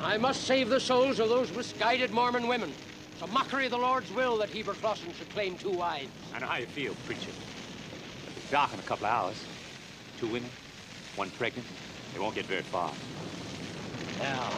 I must save the souls of those misguided Mormon women. It's a mockery of the Lord's will that Heber Clausen should claim 2 wives. I know how you feel, preacher. If it's dark in a couple of hours, 2 women, 1 pregnant, they won't get very far. Yeah.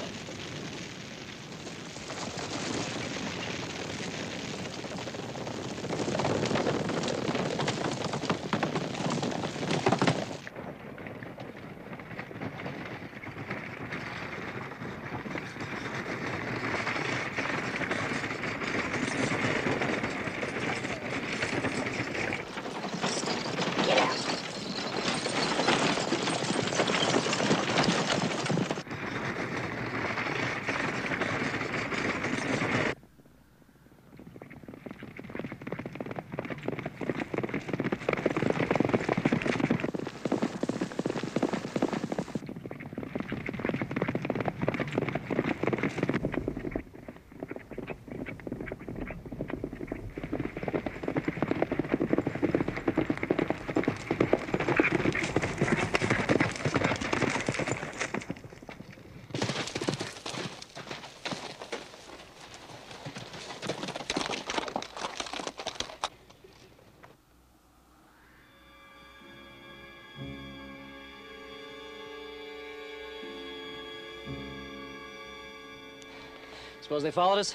Suppose they followed us?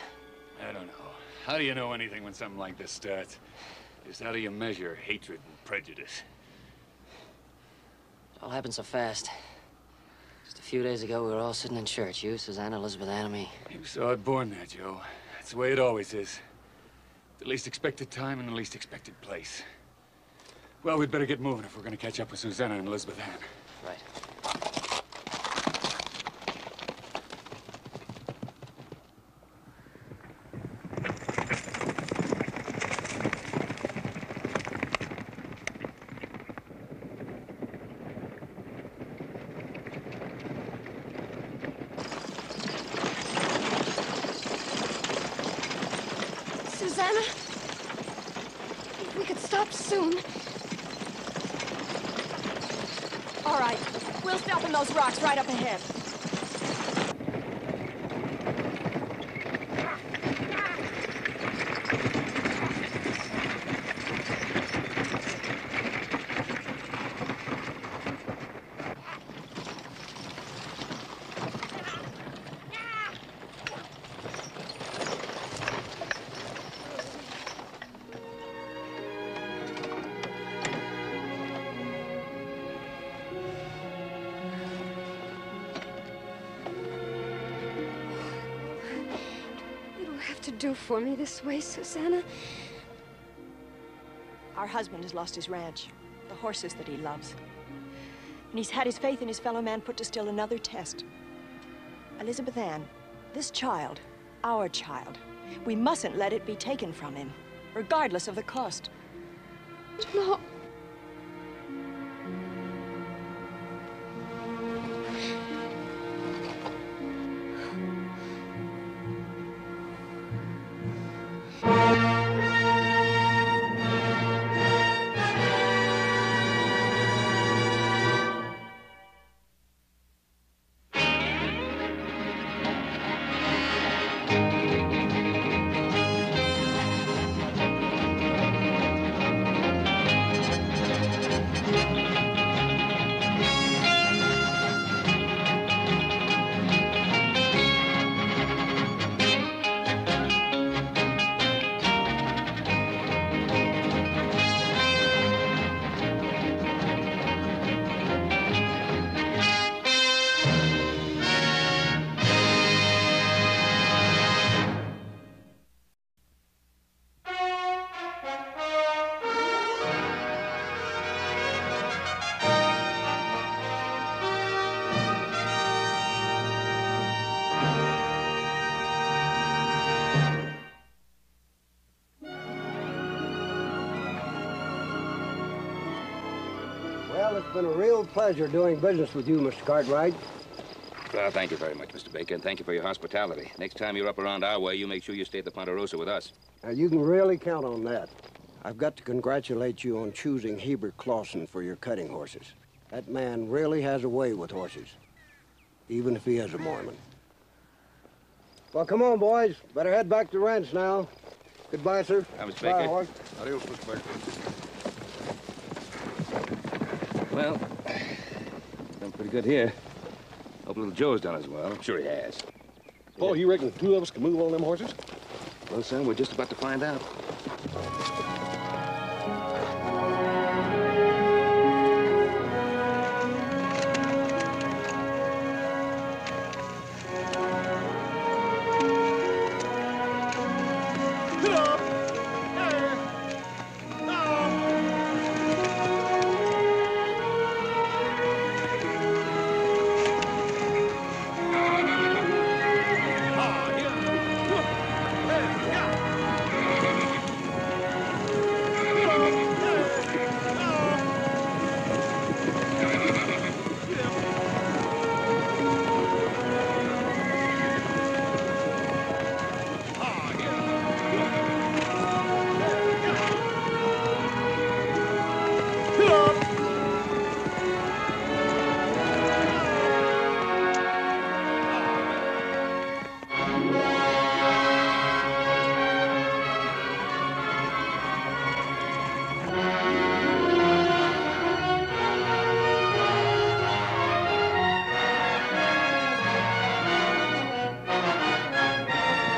I don't know. How do you know anything when something like this starts? Just how do you measure hatred and prejudice? It all happened so fast. Just a few days ago, we were all sitting in church. You, Susanna, Elizabeth, Ann, and me. You saw it born there, Joe. That's the way it always is. The least expected time and the least expected place. Well, we'd better get moving if we're going to catch up with Susanna and Elizabeth Ann. Right. Susanna, if we could stop soon. All right, we'll stop in those rocks right up ahead. To do for me this way, Susanna? Our husband has lost his ranch, the horses that he loves. And he's had his faith in his fellow man put to still another test. Elizabeth Ann, this child, our child, we mustn't let it be taken from him, regardless of the cost. No. Well, it's been a real pleasure doing business with you, Mr. Cartwright. Well, thank you very much, Mr. Baker, and thank you for your hospitality. Next time you're up around our way, you make sure you stay at the Ponderosa with us. Now, you can really count on that. I've got to congratulate you on choosing Heber Clausen for your cutting horses. That man really has a way with horses, even if he is a Mormon. Well, come on, boys. Better head back to the ranch now. Goodbye, sir. Bye, Mr. Bye, Baker. Howard. Adios, Mr. Baker. Well, done pretty good here. Hope little Joe's done as well. I'm sure he has. Paul, you reckon the two of us can move on them horses? Well, son, we're just about to find out.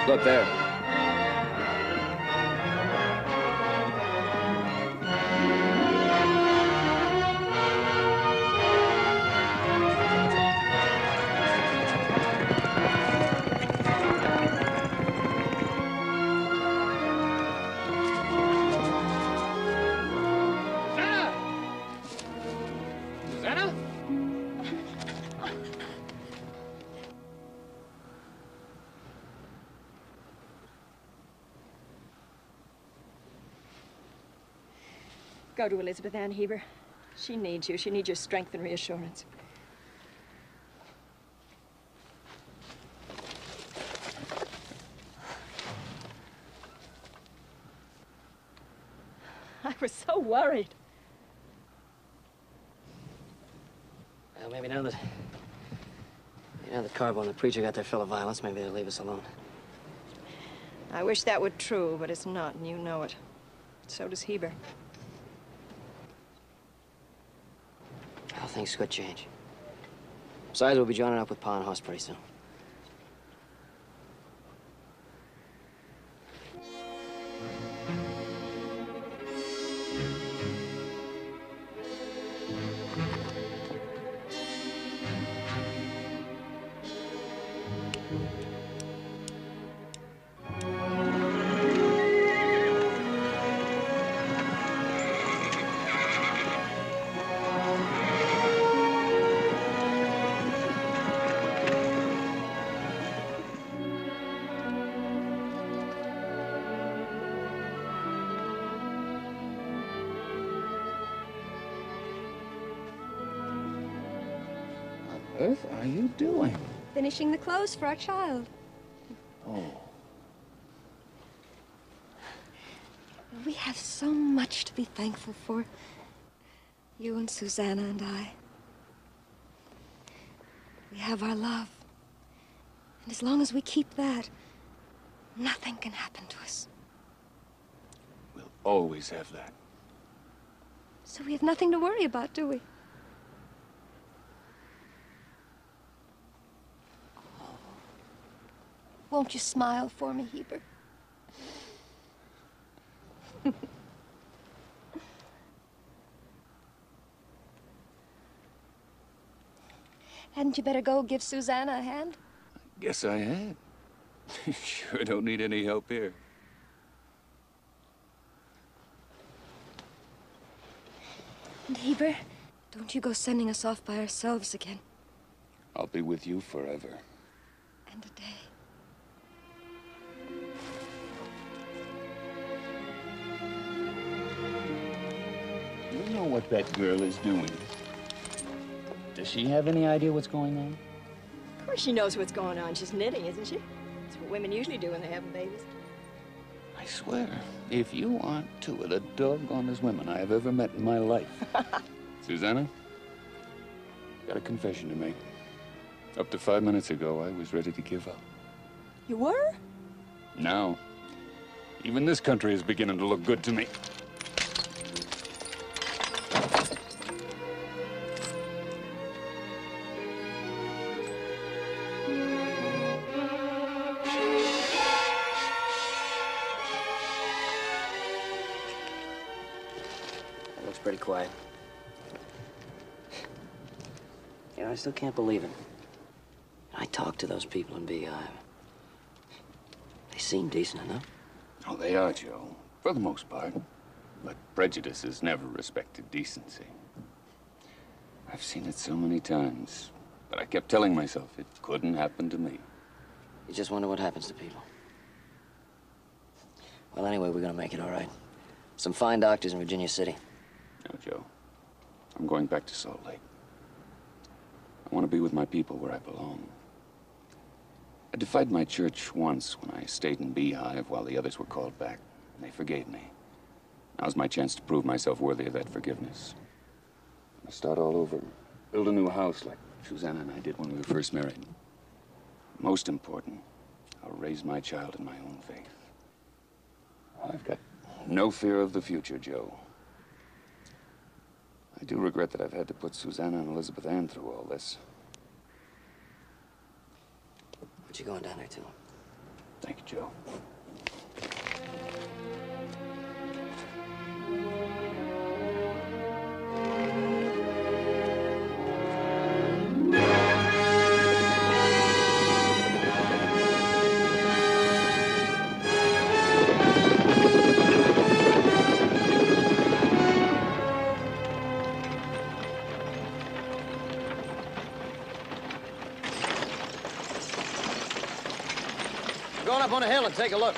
Look there. Go to Elizabeth Ann Heber. She needs you. She needs your strength and reassurance. I was so worried. Well, maybe now that Carbo and the preacher got their fill of violence, maybe they'll leave us alone. I wish that were true, but it's not, and you know it. So does Heber. Well, things could change. Besides, we'll be joining up with Pa and Hoss pretty soon. What on earth are you doing? Finishing the clothes for our child. Oh. We have so much to be thankful for. You and Susanna and I. We have our love. And as long as we keep that, nothing can happen to us. We'll always have that. So we have nothing to worry about, do we? Won't you smile for me, Heber? Hadn't you better go give Susanna a hand? Guess I had. Sure don't need any help here. And Heber, don't you go sending us off by ourselves again. I'll be with you forever. And a day. You know what that girl is doing. Does she have any idea what's going on? Of course she knows what's going on. She's knitting, isn't she? That's what women usually do when they're having babies. I swear, if you aren't two of the doggonest women I have ever met in my life. Susanna, got a confession to make. Up to 5 minutes ago, I was ready to give up. You were? Now, even this country is beginning to look good to me. It looks pretty quiet. You know, I still can't believe it. I talked to those people in BI. They seem decent enough. Oh, they are, Joe, for the most part. But prejudice has never respected decency. I've seen it so many times, but I kept telling myself it couldn't happen to me. You just wonder what happens to people. Well, anyway, we're gonna make it all right. Some fine doctors in Virginia City. No, Joe. I'm going back to Salt Lake. I want to be with my people where I belong. I defied my church once when I stayed in Beehive while the others were called back. And they forgave me. Now's my chance to prove myself worthy of that forgiveness. I'm gonna start all over. Build a new house like Susanna and I did when we were first married. Most important, I'll raise my child in my own faith. I've got no fear of the future, Joe. I do regret that I've had to put Susanna and Elizabeth Ann through all this. What you going down there to? Thank you, Joe. Going up on a hill and take a look.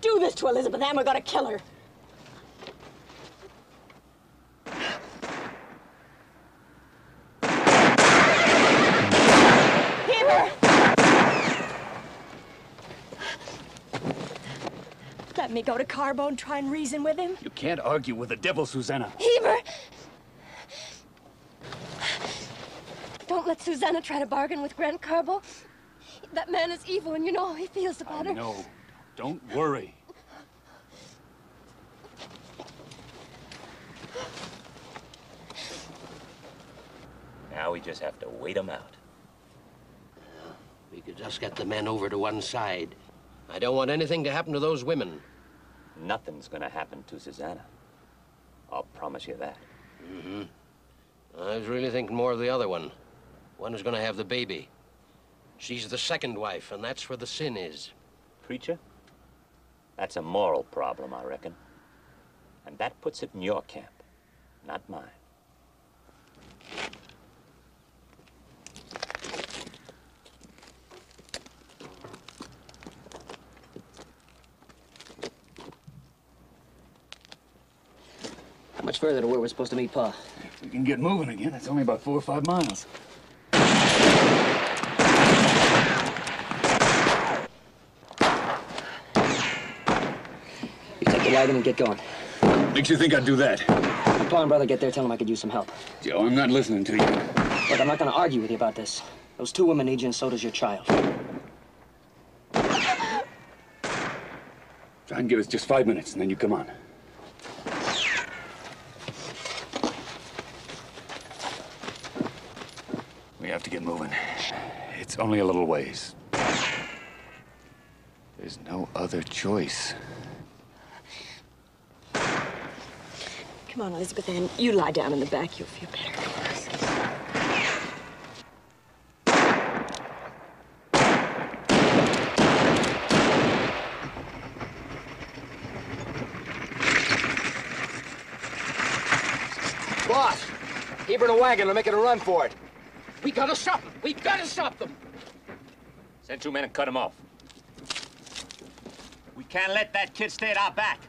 do this to Elizabeth Ann. We're gonna kill her. Heber! Let me go to Carbo and try and reason with him. You can't argue with the devil, Susanna. Heber! Don't let Susanna try to bargain with Grant Carbo. That man is evil, and you know how he feels about her. No, don't worry. Now we just have to wait them out. We could just get the men over to one side. I don't want anything to happen to those women. Nothing's gonna happen to Susanna. I'll promise you that. Mm-hmm. I was really thinking more of the other one. One who's gonna have the baby. She's the second wife, and that's where the sin is. Preacher, that's a moral problem, I reckon. And that puts it in your camp, not mine. How much further to where we're supposed to meet Pa? If we can get moving again, it's only about 4 or 5 miles. You take the wagon and get going. Makes you think I'd do that? When Pa and Brother get there, tell them I could use some help. Joe, I'm not listening to you. Look, I'm not gonna argue with you about this. Those 2 women need you, and so does your child. Try and give us just 5 minutes, and then you come on. We have to get moving. It's only a little ways. There's no other choice. Come on, Elizabeth Ann. You lie down in the back. You'll feel better. Boss! Heber and a wagon are making a run for it. We gotta stop them! We gotta stop them! Send 2 men and cut him off. We can't let that kid stay at our back.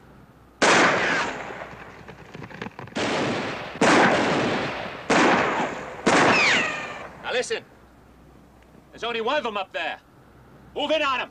Now listen. There's only one of them up there. Move in on him.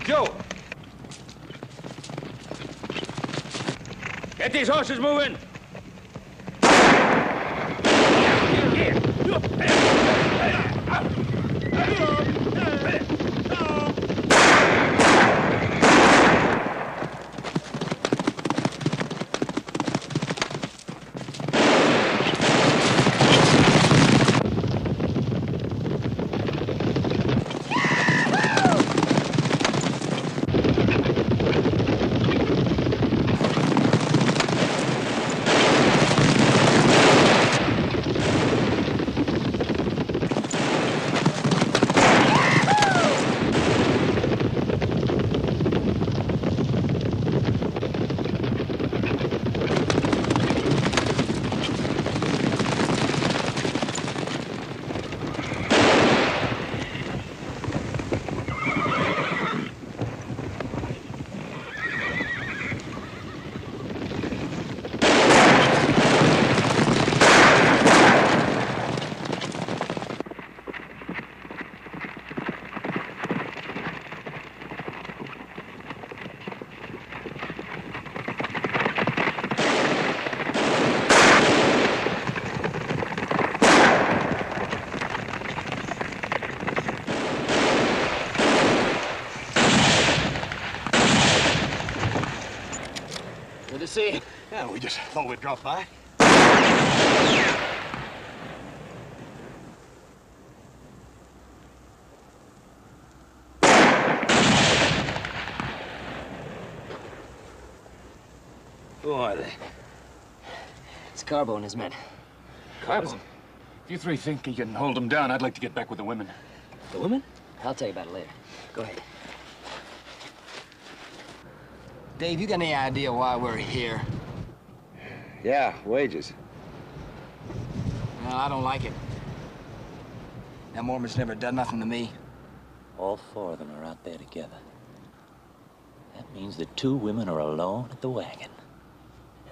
Joe! Get these horses moving! see you. Yeah, we just thought we'd drop by. Who are they? It's Carbo and his men. Carbo? If you three think you can hold them down, I'd like to get back with the women. The women? I'll tell you about it later. Go ahead. Dave, you got any idea why we're here? Yeah, wages. No, I don't like it. That Mormon's never done nothing to me. All four of them are out there together. That means the two women are alone at the wagon.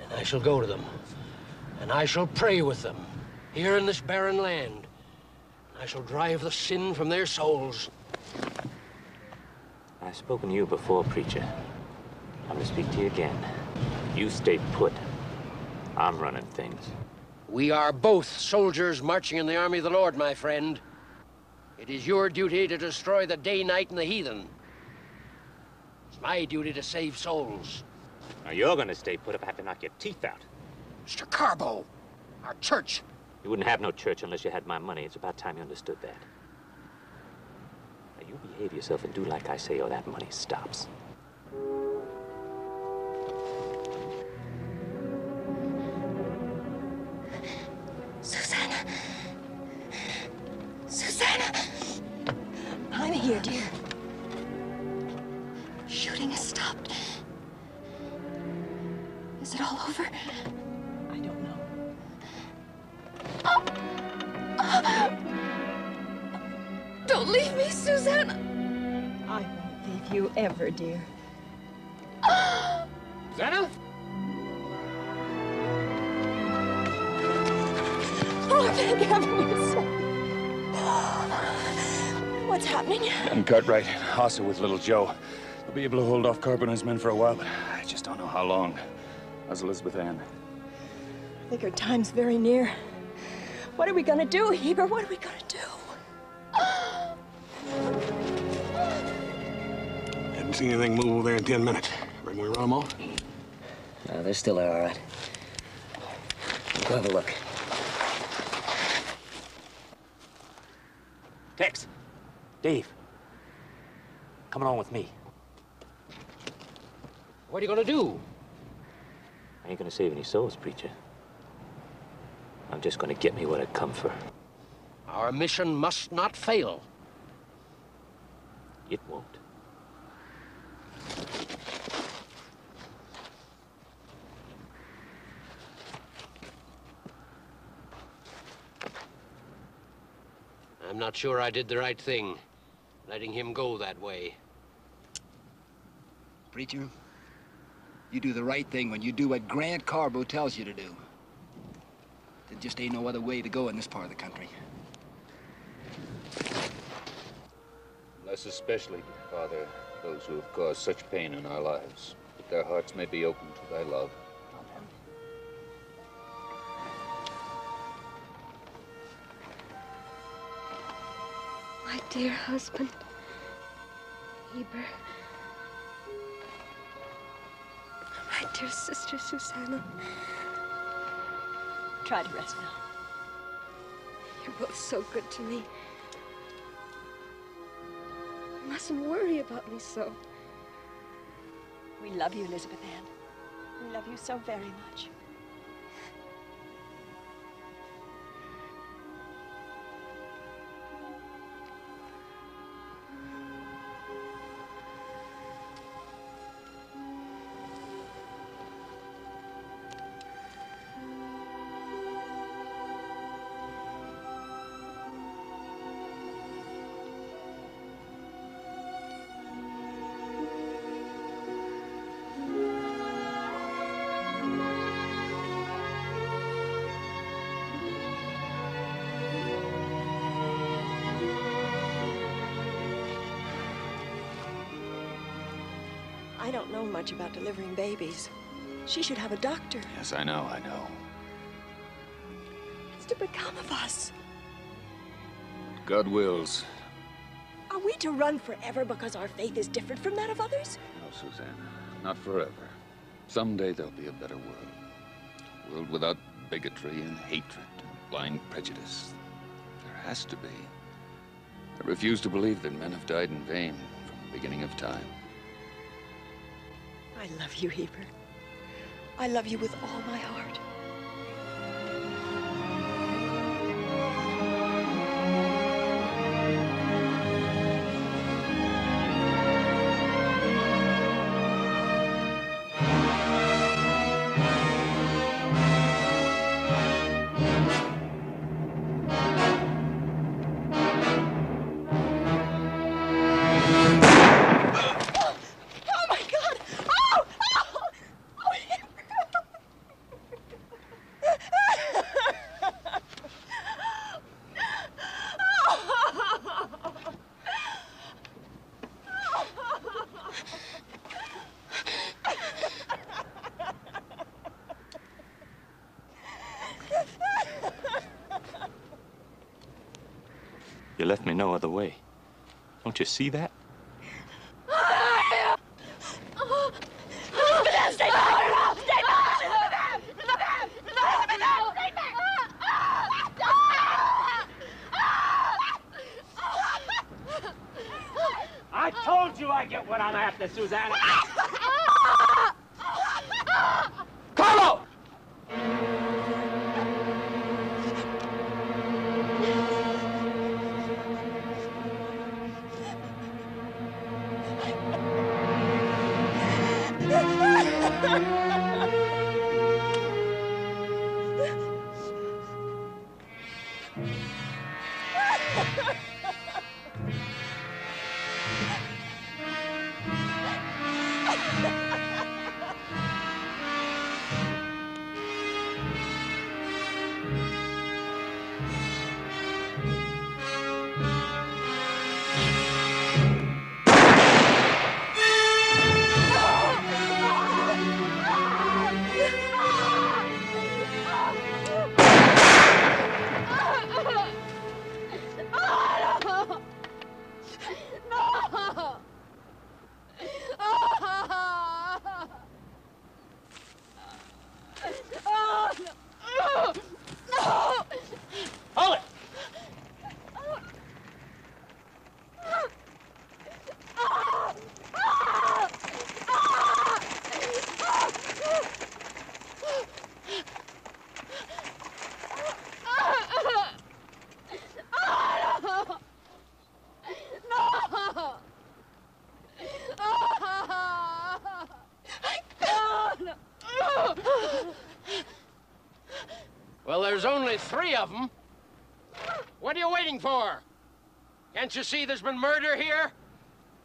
And I shall go to them. And I shall pray with them, here in this barren land. I shall drive the sin from their souls. I've spoken to you before, preacher. I'm going to speak to you again. You stay put. I'm running things. We are both soldiers marching in the army of the Lord, my friend. It is your duty to destroy the day, night, and the heathen. It's my duty to save souls. Now, you're going to stay put if I have to knock your teeth out. Mr. Carbo, our church. You wouldn't have no church unless you had my money. It's about time you understood that. Now, you behave yourself and do like I say, or that money stops. Susanna. Susanna. I'm here, dear. Shooting has stopped. Is it all over? I don't know. Don't leave me, Susanna. I won't leave you ever, dear. Susanna? Oh, thank heaven you're safe. What's happening? Ben Cartwright, also with little Joe. They'll be able to hold off Carbo and his men for a while, but I just don't know how long. How's Elizabeth Ann? I think her time's very near. What are we gonna do, Heber? What are we gonna do? Hadn't seen anything move over there in 10 minutes. Reckon we run them off? No, they're still there, all right. Go have a look. Tex! Dave! Come along with me. What are you gonna do? I ain't gonna save any souls, preacher. I'm just gonna get me what I come for. Our mission must not fail. It won't. I'm not sure I did the right thing, letting him go that way. Preacher, you do the right thing when you do what Grant Carbo tells you to do. There just ain't no other way to go in this part of the country. Less especially, Father, those who have caused such pain in our lives, that their hearts may be open to thy love. Amen. My dear husband, Heber. My dear sister, Susanna. Try to rest now. You're both so good to me. You mustn't worry about me so. We love you, Elizabeth Ann. We love you so very much. I don't know much about delivering babies. She should have a doctor. Yes, I know. What's to become of us? God wills. Are we to run forever because our faith is different from that of others? No, Susanna, not forever. Someday there'll be a better world. A world without bigotry and hatred and blind prejudice. There has to be. I refuse to believe that men have died in vain from the beginning of time. I love you, Heber. I love you with all my heart. You left me no other way. Don't you see that? Stay back! Stay back! I told you I get what I'm after, Susanna. Carlo! Hold it! Well, there's only 3 of them. What are you waiting for? Can't you see there's been murder here?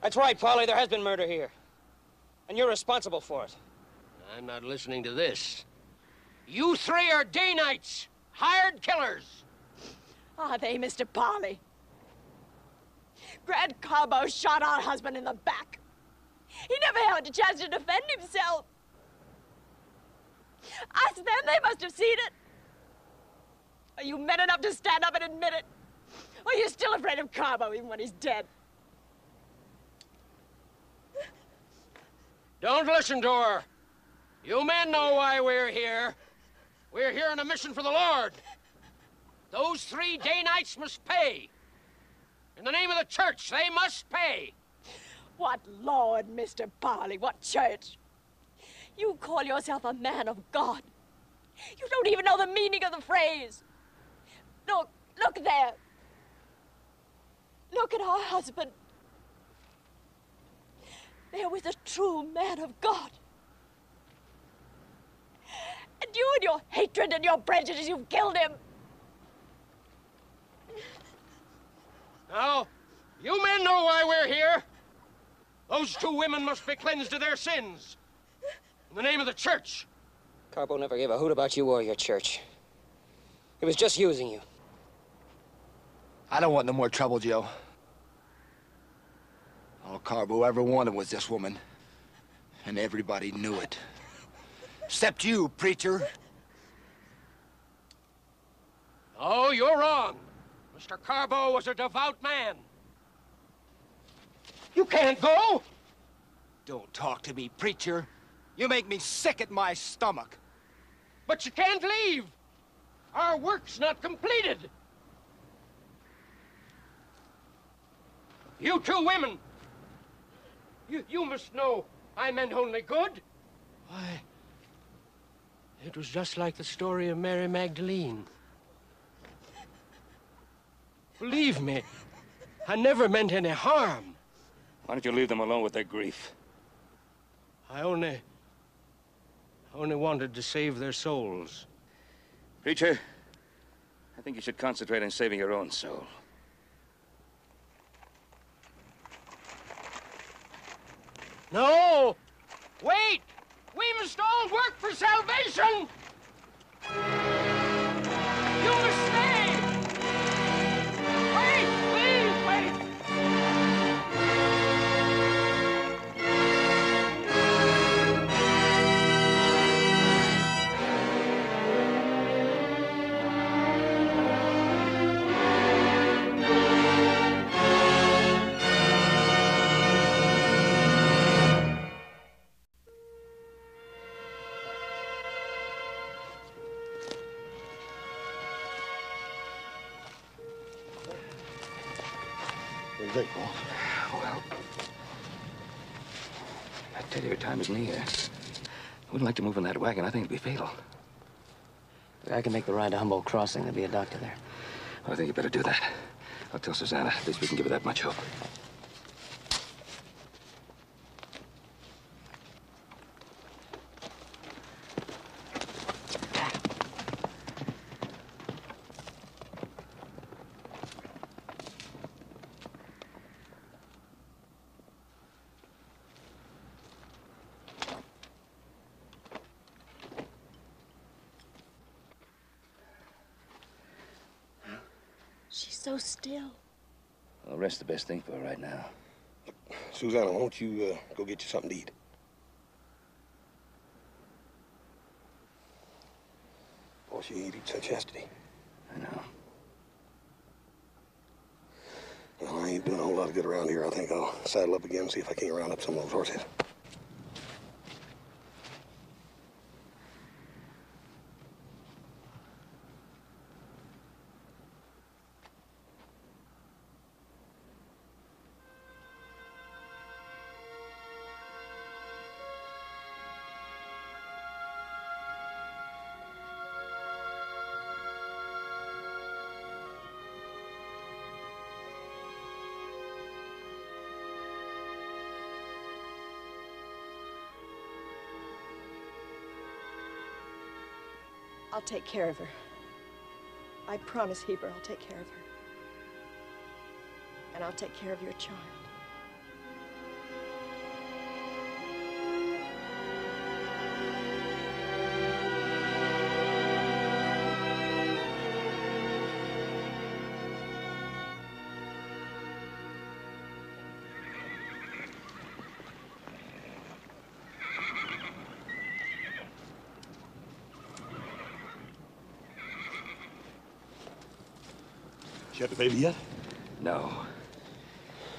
That's right, Polly. There has been murder here. And you're responsible for it. I'm not listening to this. You 3 are day-nights, hired killers. Are they, Mr. Parley? Grant Carbo shot our husband in the back. He never had a chance to defend himself. Ask them, they must have seen it. Are you men enough to stand up and admit it? Or are you still afraid of Carbo even when he's dead? Don't listen to her. You men know why we're here. We're here on a mission for the Lord. Those 3 day-nights must pay. In the name of the church, they must pay. What Lord, Mr. Parley? What church? You call yourself a man of God. You don't even know the meaning of the phrase. Look there. Look at our husband. There was a true man of God. And you and your hatred and your prejudice, you've killed him. Now, you men know why we're here. Those 2 women must be cleansed of their sins. In the name of the church. Carbo never gave a hoot about you or your church. He was just using you. I don't want no more trouble, Joe. All Carbo ever wanted was this woman. And everybody knew it. Except you, preacher. Oh, you're wrong. Mr. Carbo was a devout man. You can't go. Don't talk to me, preacher. You make me sick at my stomach. But you can't leave. Our work's not completed. You two women. You must know I meant only good. Why, it was just like the story of Mary Magdalene. Believe me, I never meant any harm. Why don't you leave them alone with their grief? I only wanted to save their souls. Preacher, I think you should concentrate on saving your own soul. No! Wait! We must all work for salvation! You must stay! Wait! Please, wait! What do you think, boss? Well, I tell you, your time is near. I wouldn't like to move in that wagon. I think it'd be fatal. I can make the ride to Humboldt Crossing. There'll be a doctor there. I think you better do that. I'll tell Susanna. At least we can give her that much hope. She's so still. Well, rest's the best thing for her right now. Susanna, won't you go get you something to eat? Boss, you ain't eat such chastity. I know. Well, I ain't doing a whole lot of good around here. I think I'll saddle up again and see if I can't round up some of those horses. I'll take care of her. I promise, Heber, I'll take care of her. And I'll take care of your child. You have the baby yet? No.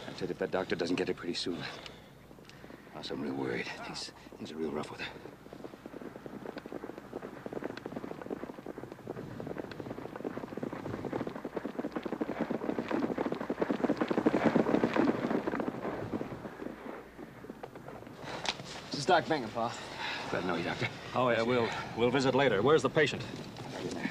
I said if that doctor doesn't get her pretty soon. I'm real worried. Things are real rough with her. This is Doc Bingham, Pa. Glad to know you, Doctor. Oh, yeah, we'll visit later. Where's the patient? Right in there.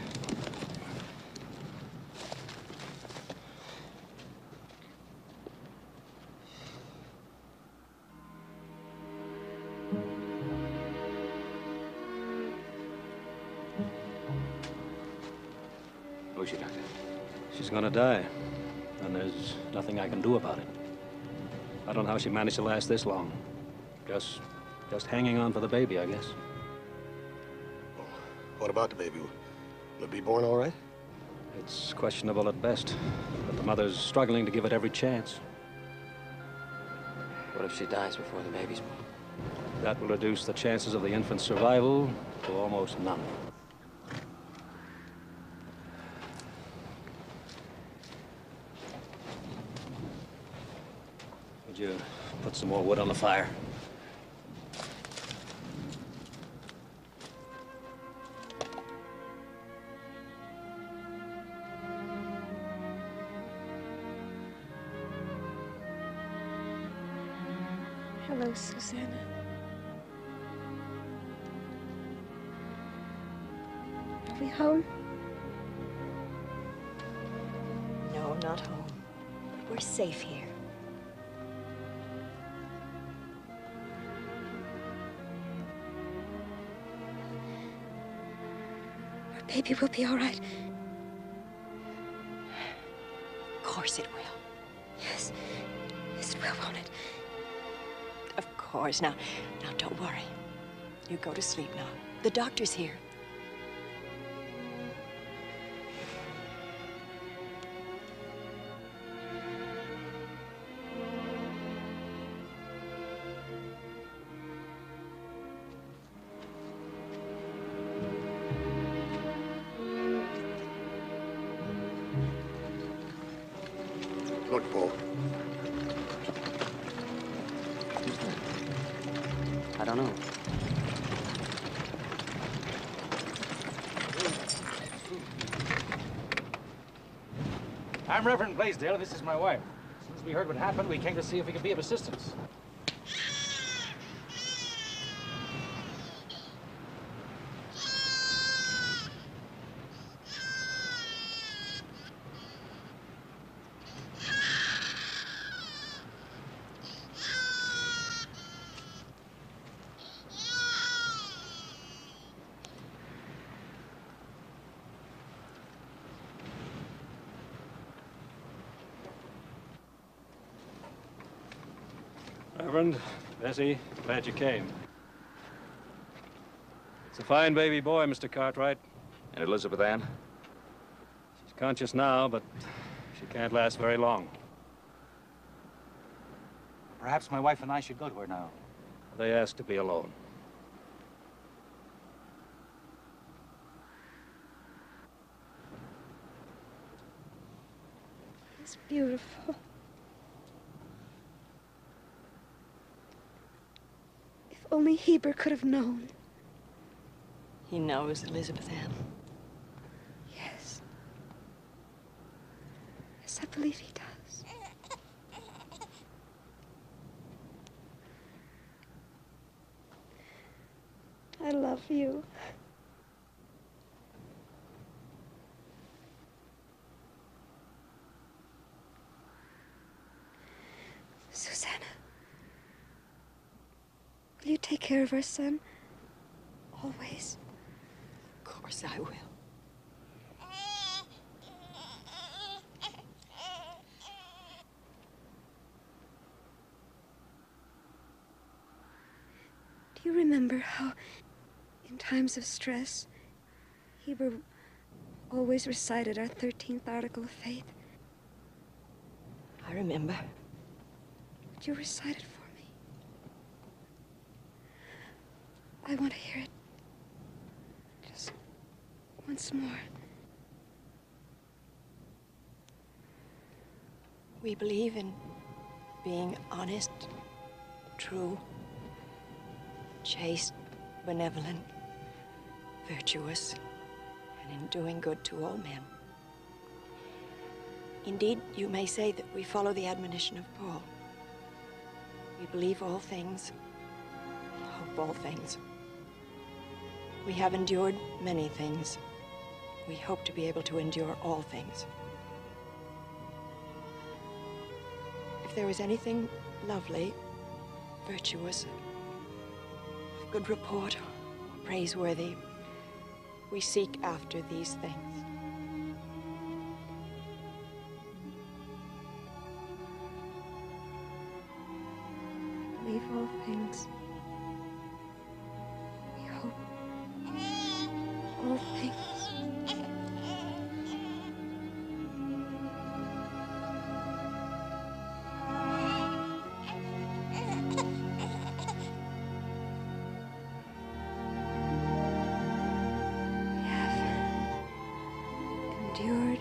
Who's she, Doctor? She's gonna die, and there's nothing I can do about it. I don't know how she managed to last this long. Just hanging on for the baby, I guess. What about the baby? Will it be born all right? It's questionable at best, but the mother's struggling to give it every chance. What if she dies before the baby's born? That will reduce the chances of the infant's survival to almost none. Would you put some more wood on the fire? Hello, Susanna. Are we home? No, not home. But we're safe here. Our baby will be all right. Of course it will. Yes. Yes, it will, won't it? Of course. Now, don't worry. You go to sleep now. The doctor's here. Look, Paul. I don't know. I'm Reverend Blaisdell. This is my wife. As soon as we heard what happened, we came to see if we could be of assistance. Reverend, Bessie, glad you came. It's a fine baby boy, Mr. Cartwright. And Elizabeth Ann? She's conscious now, but she can't last very long. Perhaps my wife and I should go to her now. They asked to be alone. It's beautiful. If only Heber could have known. He knows, Elizabeth Ann. Yes. Yes, I believe he does. I love you. Susanna, will you take care of our son? Always. Of course I will. Do you remember how, in times of stress, Heber always recited our 13th article of faith? I remember. Would you recite it for me? I want to hear it. Just once more. We believe in being honest, true, chaste, benevolent, virtuous, and in doing good to all men. Indeed, you may say that we follow the admonition of Paul. We believe all things, we hope all things. We have endured many things. We hope to be able to endure all things. If there is anything lovely, virtuous, of good report, or praiseworthy, we seek after these things. Believe all things. We hope all things. We have endured.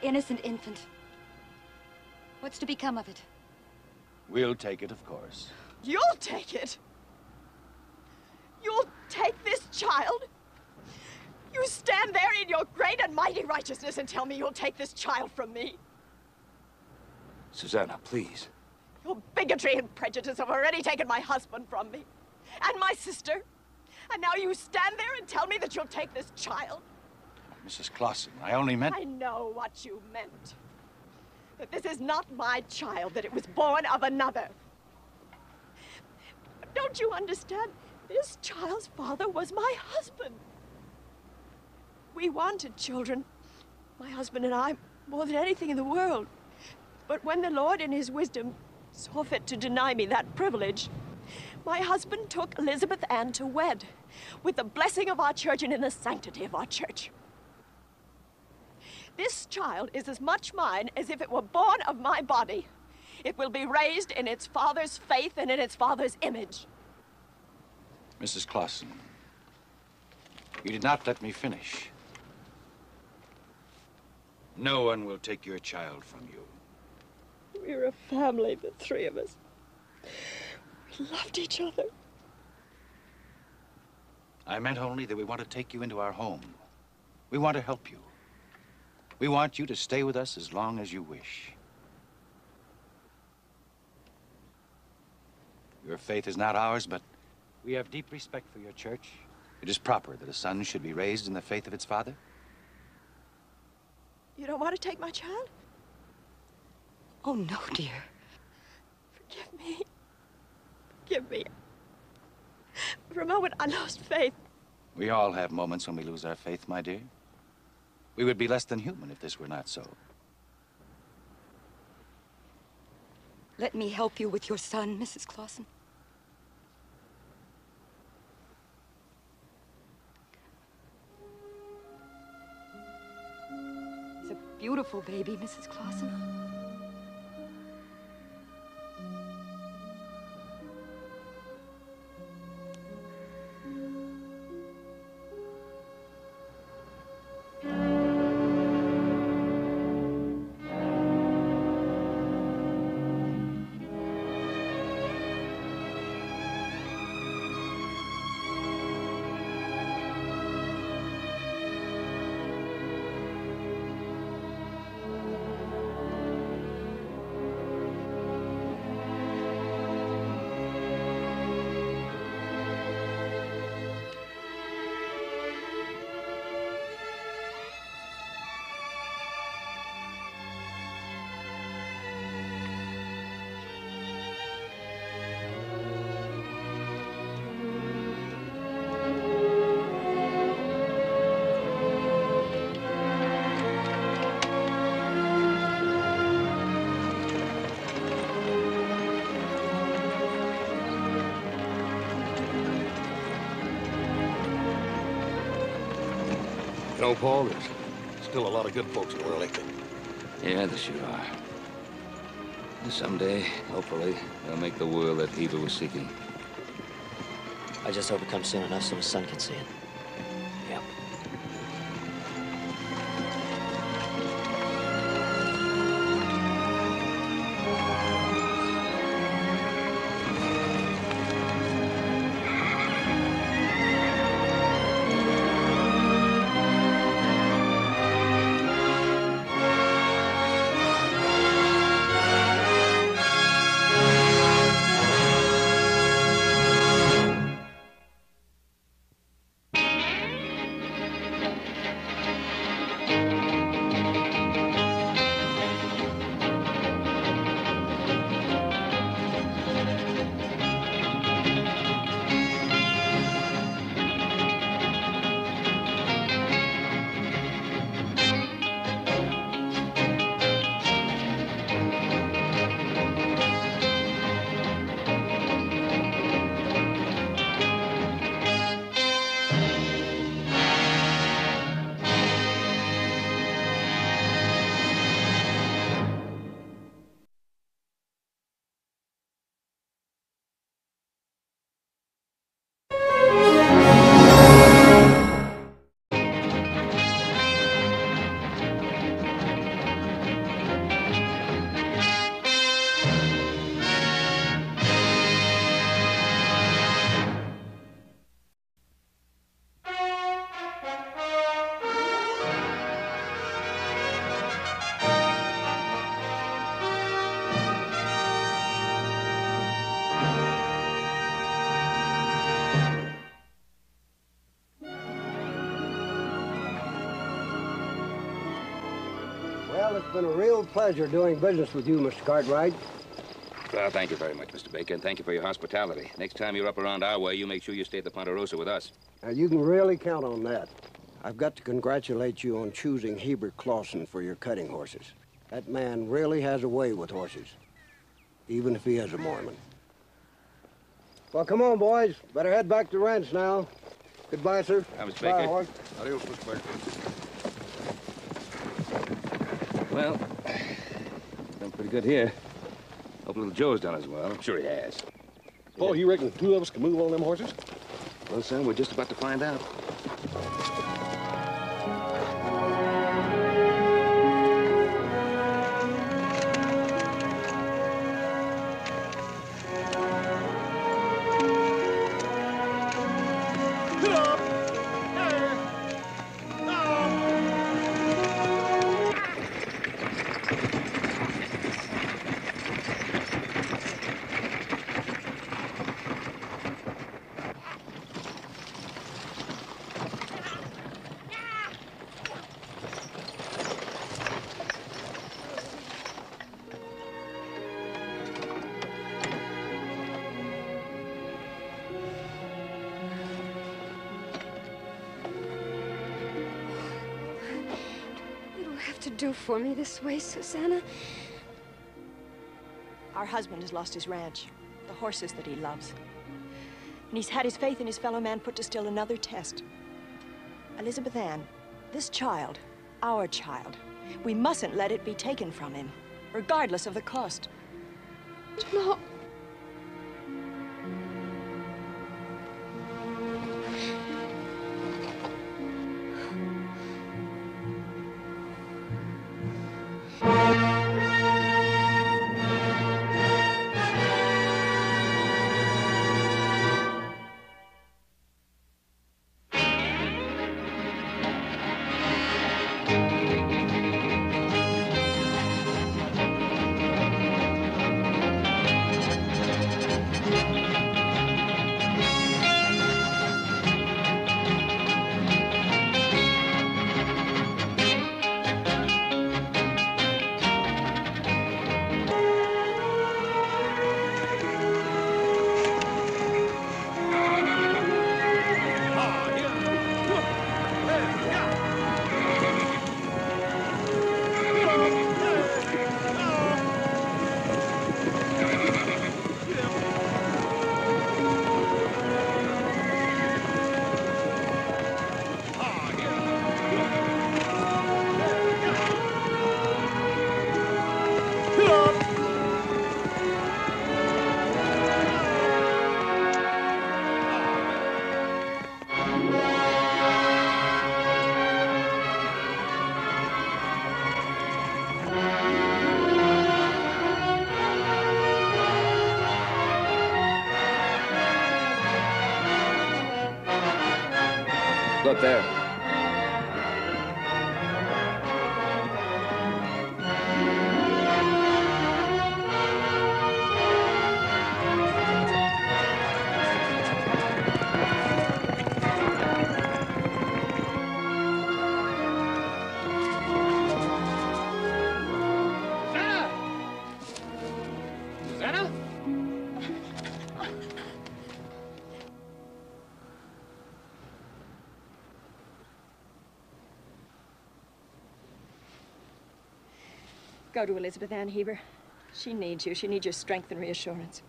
innocent infant. What's to become of it? We'll take it, of course. You'll take it? You'll take this child? You stand there in your great and mighty righteousness and tell me you'll take this child from me? Susanna, please. Your bigotry and prejudice have already taken my husband from me. And my sister. And now you stand there and tell me that you'll take this child? Mrs. Clausen, I only meant... I know what you meant. That this is not my child, that it was born of another. But don't you understand? This child's father was my husband. We wanted children, my husband and I, more than anything in the world. But when the Lord, in his wisdom, saw fit to deny me that privilege, my husband took Elizabeth Ann to wed, with the blessing of our church and in the sanctity of our church. This child is as much mine as if it were born of my body. It will be raised in its father's faith and in its father's image. Mrs. Clausen, you did not let me finish. No one will take your child from you. We're a family, the three of us. We loved each other. I meant only that we want to take you into our home. We want to help you. We want you to stay with us as long as you wish. Your faith is not ours, but we have deep respect for your church. It is proper that a son should be raised in the faith of its father. You don't want to take my child? Oh, no, dear. Forgive me. Forgive me. For a moment, I lost faith. We all have moments when we lose our faith, my dear. We would be less than human if this were not so. Let me help you with your son, Mrs. Clausen. He's a beautiful baby, Mrs. Clausen. You know, Paul, there's still a lot of good folks in World Lake. Yeah, there sure are. And someday, hopefully, they'll make the world that Heber was seeking. I just hope it comes soon enough so his son can see it. Yep. it's been a real pleasure doing business with you, Mr. Cartwright. Well, thank you very much, Mr. Baker, and thank you for your hospitality. Next time you're up around our way, you make sure you stay at the Ponderosa with us. Now, you can really count on that. I've got to congratulate you on choosing Heber Clausen for your cutting horses. That man really has a way with horses, even if he is a Mormon. Well, come on, boys. Better head back to the ranch now. Goodbye, sir. Mr. Bye, Baker. Howard. Adios, Mr. Baker. Well, done pretty good here. Hope little Joe's done as well. I'm sure he has. Paul, you reckon two of us can move on them horses? Well, son, we're just about to find out. Do for me this way, Susanna. Our husband has lost his ranch, the horses that he loves. And he's had his faith in his fellow man put to still another test. Elizabeth Ann, this child, our child, we mustn't let it be taken from him, regardless of the cost. No. Look there. Go to Elizabeth Ann Heber. She needs you. She needs your strength and reassurance.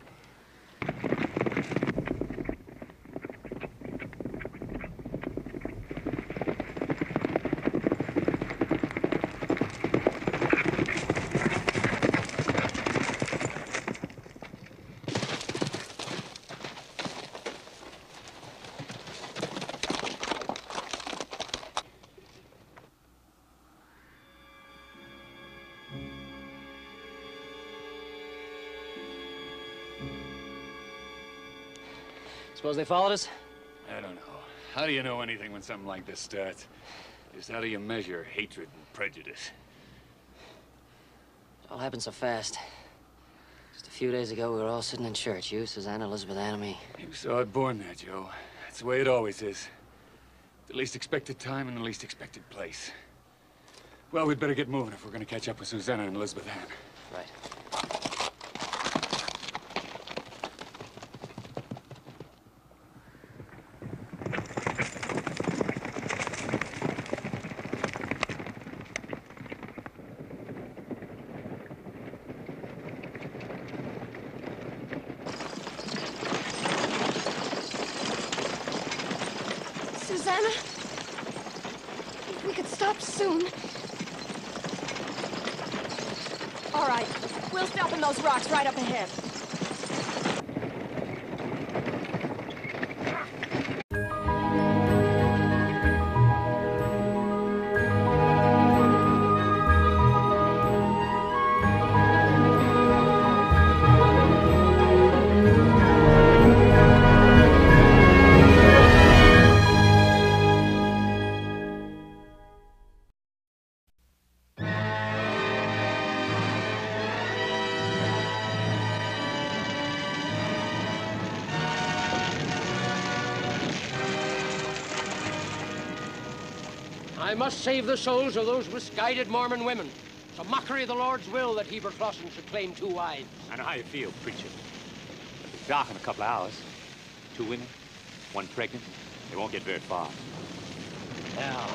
Suppose they followed us? I don't know. How do you know anything when something like this starts? Just how do you measure hatred and prejudice? It all happened so fast. Just a few days ago, we were all sitting in church. You, Susanna, Elizabeth Ann, and me. You saw it born there, Joe. That's the way it always is. The least expected time and the least expected place. Well, we'd better get moving if we're going to catch up with Susanna and Elizabeth Ann. Right. Susanna, if we could stop soon. All right. We'll stop in those rocks right up ahead. I must save the souls of those misguided Mormon women. It's a mockery of the Lord's will that Heber Clausen should claim 2 wives. I know how you feel, preacher. But it's dark in a couple of hours. 2 women, 1 pregnant. They won't get very far. Yeah.